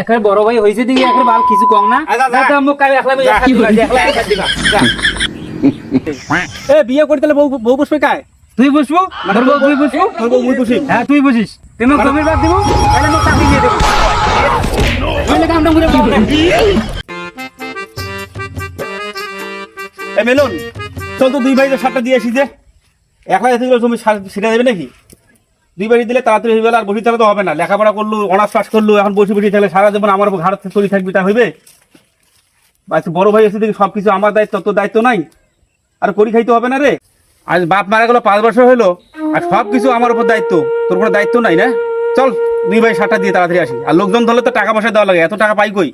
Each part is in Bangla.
একবার বড় ভাই হইছে দিকে একবার বাল কিছু কম না যা মুখ কাই একলা এ বিয়ে করতে বউ বসবে কায় তুই বসবো তোর বউ তুই বসবো তোর বউ মুই বসি হ্যাঁ তুই বসিস তুমি জমির বাদ দিব তাহলে মুখ চাকরি দিয়ে দেবো বলে কামটা করে বলবো এ মেলন চল তো দুই ভাই সারটা দিয়ে আসি যে একলা এতগুলো জমি সেটা দেবে নাকি দুই বাড়ি দিলে তাড়াতাড়ি হয়ে গেল আর বসে থাকলে তো হবে না লেখাপড়া করলো অনার্স পাস করলো এখন বসে বসে থাকলে সারা জীবন আমার উপর ঘাড় চলি থাকবি তা হইবে আচ্ছা বড় ভাই এসে দেখি সবকিছু আমার দায়িত্ব তোর দায়িত্ব নাই আর করি খাইতে হবে না রে আজ বাপ মারা গেল 5 বছর হলো আর সবকিছু আমার উপর দায়িত্ব তোর কোনো দায়িত্ব নাই না চল দুই ভাই সারটা দিয়ে তাড়াতাড়ি আসি আর লোকজন ধরলে তো টাকা পয়সা দেওয়া লাগে এত টাকা পাই কই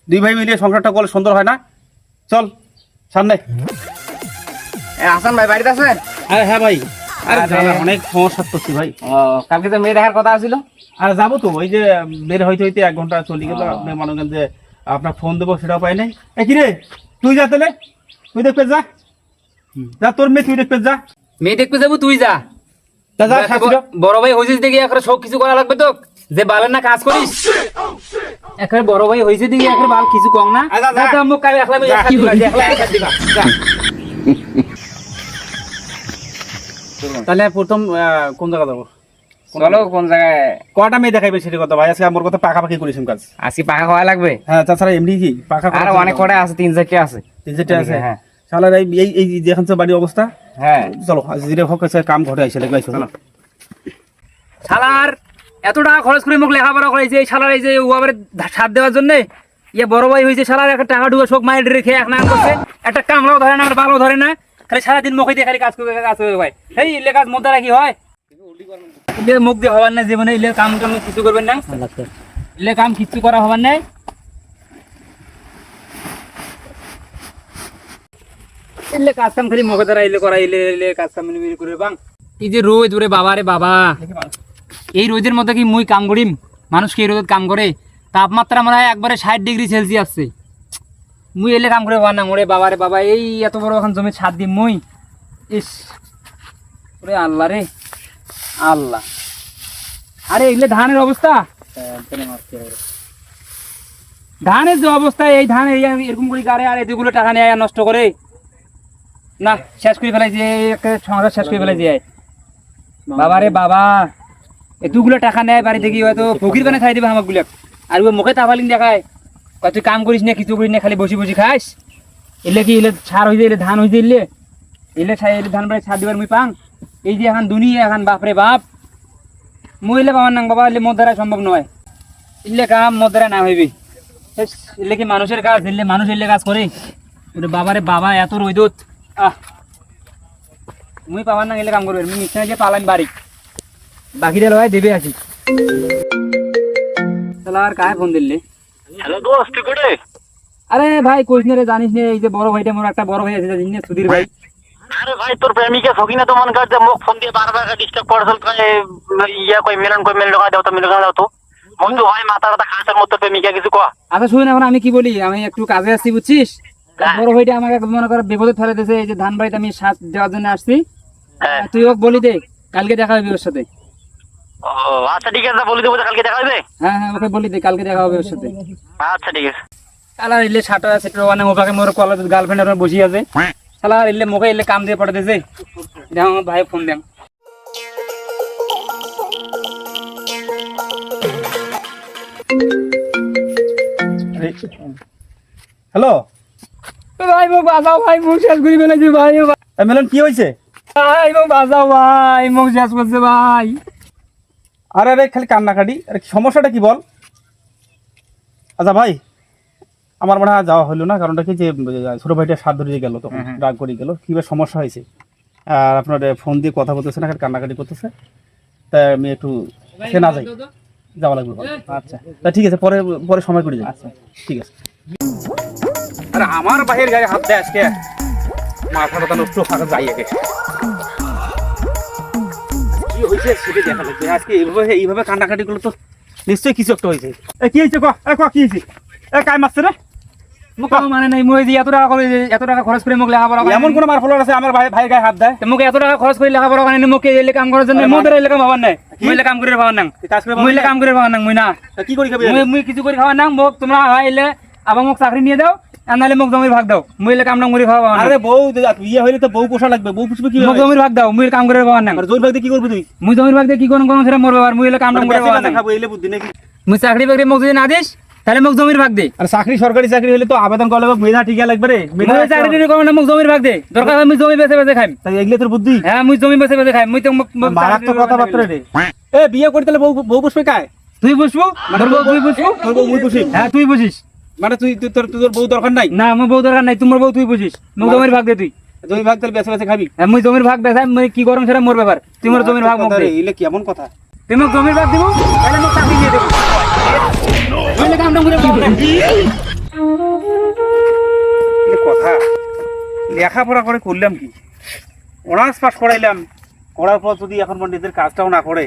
দুই ভাই মিলিয়ে সংসারটা করলে সুন্দর হয় না চল সামনে হাসান ভাই বাড়িতে আছেন হ্যাঁ ভাই অনেক সমস্যা করছি ভাই কালকে তো মেয়ে দেখার কথা ছিল আর যাবো তো ওই যে বের হইতে হইতে 1 ঘন্টা চলে গেল আপনি মনে করেন যে আপনার ফোন দেবো সেটাও পাই নাই কি রে তুই যা তাহলে তুই দেখবে যা যা তোর মেয়ে তুই দেখবে যা মেয়ে দেখতে যাবো তুই যা বড় ভাই হয়েছিস দেখি এখন সব কিছু করা লাগবে তো যে বালের না কাজ করিস একবার বড় ভাই হয়েছে দেখি একবার বাল কিছু কম না মুখ কাই একলা তাহলে প্রথম কোন জায়গা যাবো চলো কোন জায়গায় কটা মেয়ে দেখাইবে সেটা কথা ভাই আজকে আমার কথা পাকাপাকি করিস কাজ আসি পাকা খাওয়া লাগবে হ্যাঁ তাছাড়া এমনি কি পাকা আর অনেক কটা আছে 3-4টা আছে 3-4টা আছে হ্যাঁ শালার এই এই দেখেন তো বাড়ির অবস্থা হ্যাঁ চলো যেটা হোক কাম ঘটে আইসে লেগে চলো শালার এত টাকা খরচ করে মুখ লেখাপড়া করাইছে এই শালার এই যে ওভাবে সাথ দেওয়ার জন্য ইয়ে বড় ভাই হয়েছে শালার একটা টাকা ঢুকে শোক মাইল রেখে এক নাম করছে একটা কামড়াও ধরে না ভালো ধরে না খালি সারাদিন মুখে দিয়ে খালি কাজ করবে ভাই এই ইলে কাজ মধ্যে রাখি হয় ইলে মুখ দিয়ে হবার না জীবনে ইলে কাম টাম কিছু করবেন না ইলে কাম কিছু করা হবার নাই ইলে কাজ কাম খালি মুখে দ্বারা ইলে করা ইলে ইলে কাজ কাম মিলি করে বাং এই যে রোদ ওরে বাবা রে বাবা এই রোদের মধ্যে কি মুই কাম করিম মানুষ কি এই রোদ কাম করে তাপমাত্রা মনে হয় একবারে 60 ডিগ্রি সেলসিয়াস আছে মুই এলে কাম করে না ওরে বাবা রে বাবা এই এত বড় এখন জমি ছাদ দিম মুই ইস ওরে আল্লাহ রে আল্লাহ আরে এগুলো ধানের অবস্থা ধানের যে অবস্থা এই ধান এরকম করে গাড়ে আর এগুলো টাকা নেয় নষ্ট করে না শেষ করে ফেলাই যে সংসার শেষ করে ফেলাই যে বাবা রে বাবা এতগুলো টাকা নেয় বাড়ি থেকে হয়তো ফকির বানিয়ে খাই দেবে আমাগুলো আর ও মুখে তাফালিং দেখায় তুই কাম করিস না কিছু করিস না খালি বসে বসে খাস এলে কি এলে সার হয়ে এলে ধান হয়ে এলে এলে এলে ধান বাড়ি সার দিবার মুই পাং এই যে এখন দুনিয়া এখন বাপরে বাপ মুই এলে বাবার নাম বাবা এলে মোর দ্বারা সম্ভব নয় এলে কাম মোর দ্বারা না হইবি এলে কি মানুষের কাজ এলে মানুষ এলে কাজ করে ওরে বাবারে বাবা এত রইদত মুই পাবার না এলে কাম করবে মুই নিশ্চয় যে পালাম বাড়ি বাকিটা লয় দেবে আসি তাহলে আর কায় ফোন দিলে হ্যালো দোস্ত তুই কোটে আরে ভাই কইস না রে জানিস না এই যে বড় ভাইটা মোর একটা বড় ভাই আছে জানিস না সুধীর ভাই আরে ভাই তোর প্রেমিকা সকিনা তো মন করছে মুখ ফোন দিয়ে বারবার ডিস্টার্ব করছল তাই ইয়া কই মিলন লাগা দাও তো মিলন লাগা দাও তো বন্ধু ভাই মাথাটা খাসার মতো প্রেমিকা কিছু কো আচ্ছা শুন এখন আমি কি বলি আমি একটু কাজে আসছি বুঝছিস বড় ভাইটা আমাকে মনে করে বিপদে ফেলে দিয়েছে এই যে ধান বাড়িতে আমি সাথ দেওয়ার জন্য আসছি তুই ওকে বলি দে কালকে দেখা হবে ওর সাথে ও আচ্ছা ঠিক আছে বলি দেবো কালকে দেখা হবে হ্যাঁ হ্যাঁ ওকে বলি দে কালকে দেখা হবে ওর সাথে আচ্ছা ঠিক আছে শালা ইলে ছাটা সেটা মানে ওপাকে মোর কলেজ গার্লফ্রেন্ড আর বসি আছে শালা ইলে মুখে ইলে কাম দিয়ে পড়ে দিয়েছে দেখো আমার ভাই ফোন দেন হ্যালো ভাই মুখ বাঁচাও ভাই মুখ শেষ করে ফেলেছি ভাই মেলন কি হয়েছে ভাই মুখ বাঁচাও ভাই মুখ শেষ করছে ভাই আরে আরে খালি কান্নাকাটি আরে সমস্যাটা কি বল আচ্ছা ভাই আমার মনে হয় যাওয়া হলো না কারণটা কি যে ছোট ভাইটা সাত ধরে গেল তখন রাগ করে গেল কিভাবে সমস্যা হয়েছে আর আপনার ফোন দিয়ে কথা বলতেছে না খালি কান্নাকাটি করতেছে তাই আমি একটু সে না যাই যাওয়া লাগবে আচ্ছা তা ঠিক আছে পরে পরে সময় করে যাই আচ্ছা ঠিক আছে আরে আমার বাহির গায়ে হাত দেয় আজকে মাথা ব্যথা নষ্ট ফাঁকা যাই আগে কি হয়েছে সেটা দেখা লাগবে আজকে এইভাবে কান্নাকাটি করলে তো নিশ্চয়ই কিছু একটা হয়েছে কি হয়েছে কি হয়েছে কাই মারছে রে মোক কাম মানে নাই মই যে এত টাকা খরচ করে মোক লেখাপড়া এমন কোন মার ফলোয়ার আছে আমার ভাই গায়ে হাত দেয়? মোক এত টাকা খরচ করে লেখাপড়া কারণে মোক এলে কাম করার জন্য মোদের এলে কাম হবার নাই মই এলে কাম করে পাওয়ার না তুই কাজ করে মই এলে কাম করে পাওয়ার না মই না তা কি করি খাবি? মুই কিছু করে খাওয়া না মোক তোমরা এলে আবার মোক চাকরি নিয়ে দাও আর নাহলে মোক জমির ভাগ দাও মুই এলে কাম না করে খাওয়া আরে বউ বিয়ে হইলে তো বউ পোষা লাগবে, বউ পুষবে কি মোক জমির ভাগ দাও মুই কাম করে পাওয়া না আর জোর ভাগ দিয়ে কি করবি তুই? মুই জমির ভাগ দিয়ে কি করব সেটা মোর ব্যাপার মুই এলে কাম না করে পাওয়া না খাবো এলে বুদ্ধি নাকি? মুই চাকরি বাকরি মোক যদি না দিস তাহলে মোক জমির ভাগ দে আর চাকরি সরকারি চাকরি হলে তো আবেদন করা লাগবে, মেধা ঠিক লাগবে রে। মুই চাকরি টাকরি করব না মোক জমির ভাগ দে দরকার হয় মুই জমি বেচে বেচে খাইম তাই এগুলো তোর বুদ্ধি? হ্যাঁ মুই জমি বেচে বেচে খাইম মুই তো মারাত্মক কথাবার্তা রে। এ বিয়ে করতে তাহলে বউ পুষবে কায়? তুই বুঝবো তোর বউ তুই বুঝবো তোর বউ মুই পুষি? হ্যাঁ তুই বুঝিস মানে তোর বউ দরকার নাই? না আমার বউ দরকার নাই তোমার বউ তুই বুঝিস মোক জমির ভাগ দে তুই জমি ভাগ তাহলে বেছে বেছে খাবি? হ্যাঁ মুই জমির ভাগ বেচাই মুই কি করম সেটা মোর ব্যাপার তুই মোর জমির ভাগ মোক দে এলে কেমন কথা? তুই মোক জমির ভাগ দিব তাহলে মোক চাকরি দিয়ে দেব নইলে কাম না করে পাবো না এলে কথা লেখাপড়া করে করলাম কি, অনার্স পাস করাইলাম, করার পর যদি এখন নিজের কাজটাও না করে,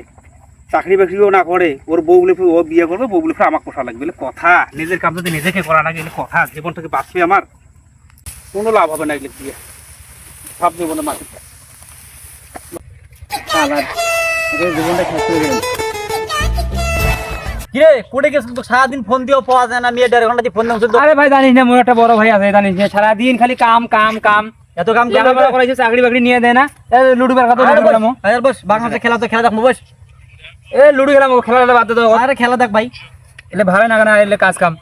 চাকরি বাকরিও না করে, ওর বউ বলে ও বিয়ে করবে, বউ বলে আমাকে পোষা লাগবে, এলে কথা। নিজের কাম যদি নিজেকে করা লাগে এলে কথা, জীবনটাকে বাঁচবে আমার, কোনো লাভ হবে না এগুলো দিয়ে, ভাব দেবো না মাকে। জীবনটা শেষ করে গেল কিরে কোটে গেছিস তো সারাদিন ফোন দিয়েও পাওয়া যায় না, আমি 1.5 ঘন্টা দিয়ে ফোন দিলাম। আরে ভাই জানিস না মোর একটা বড় ভাই আছে জানিস না সারাদিন খালি কাম কাম কাম এত কাম করে লেখাপড়া করাইছে চাকরি বাকরি নিয়ে দেয় না লুডু বের খাতো লুডু খেলামো বস বাংলাদেশে খেলা তো খেলা দেখবো বস। লুডু খেলামো খেলাটা বাদ দাও আরে খেলা দেখ ভাই। এলে ভালো না কেন এলে কাজ কাম